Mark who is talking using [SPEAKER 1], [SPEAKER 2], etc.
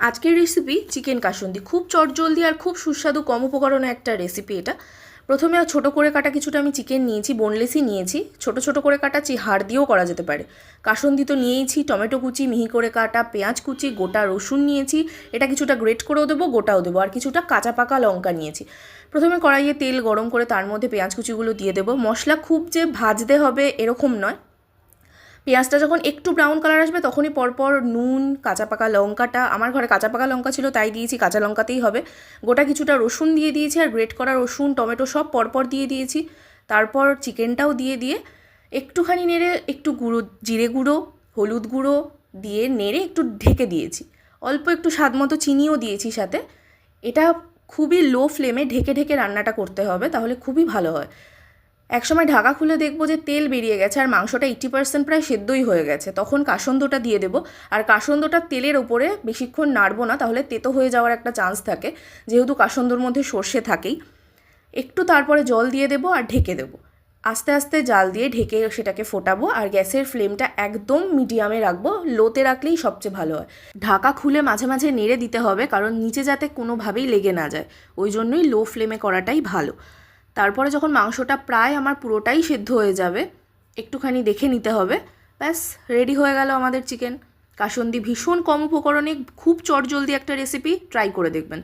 [SPEAKER 1] আজকের recipe chicken kasundi. খুব চটজলদি আর খুব সুস্বাদু কম উপকরণে একটা রেসিপি এটা। প্রথমে ছোটো করে কাটা কিছুটা আমি চিকেন নিয়েছি, বোনলেসই নিয়েছি। ছোট ছোট করে কাটা হাড় দিয়েও করা যেতে পারে। কাসুন্দি তো নিয়েইছি, টমেটো কুচি, মিহি করে কাটা পেঁয়াজ কুচি, গোটা রসুন নিয়েছি, এটা কিছুটা গ্রেট করেও দেবো, গোটাও দেবো, আর কিছুটা কাঁচা পাকা লঙ্কা নিয়েছি। প্রথমে কড়াইয়ে তেল গরম করে তার মধ্যে পেঁয়াজ কুচিগুলো দিয়ে দেবো। মশলা খুব যে ভাজতে হবে এরকম নয়, পেঁয়াজটা যখন একটু ব্রাউন কালার আসবে তখনই পরপর নুন, কাঁচা পাকা লঙ্কাটা, আমার ঘরে কাঁচা পাকা লঙ্কা ছিল তাই দিয়েছি, কাঁচা লঙ্কাতেই হবে, গোটা কিছুটা রসুন দিয়ে দিয়েছি, আর গ্রেট করা রসুন, টমেটো সব পরপর দিয়ে দিয়েছি। তারপর চিকেনটাও দিয়ে একটুখানি নেড়ে একটু গুঁড়ো, জিরে গুঁড়ো, হলুদ গুঁড়ো দিয়ে নেড়ে একটু ঢেকে দিয়েছি। অল্প একটু স্বাদ মতো চিনিও দিয়েছি সাথে। এটা খুবই লো ফ্লেমে ঢেকে ঢেকে রান্নাটা করতে হবে, তাহলে খুবই ভালো হয়। একসময় ঢাকা খুলে দেখবো যে তেল বেরিয়ে গেছে আর মাংসটা 80% প্রায় সেদ্ধই হয়ে গেছে, তখন কাসুন্দটা দিয়ে দেবো। আর কাসুন্দটা তেলের ওপরে বেশিক্ষণ নাড়বো না, তাহলে তেতো হয়ে যাওয়ার একটা চান্স থাকে, যেহেতু কাসুন্দর মধ্যে সর্ষে থাকেই। একটু তারপরে জল দিয়ে দেবো আর ঢেকে দেবো। আস্তে আস্তে জাল দিয়ে ঢেকে সেটাকে ফোটাবো, আর গ্যাসের ফ্লেমটা একদম মিডিয়ামে রাখবো, লোতে রাখলেই সবচেয়ে ভালো হয়। ঢাকা খুলে মাঝে মাঝে নেড়ে দিতে হবে, কারণ নিচে যাতে কোনোভাবেই লেগে না যায়, ওই জন্যই লো ফ্লেমে করাটাই ভালো। তারপরে যখন মাংসটা প্রায় আমার পুরোটাই সেদ্ধ হয়ে যাবে, একটুখানি দেখে নিতে হবে, ব্যাস রেডি হয়ে গেল আমাদের চিকেন কাসুন্দি। ভীষণ কম উপকরণে খুব চটজলদি একটা রেসিপি, ট্রাই করে দেখবেন।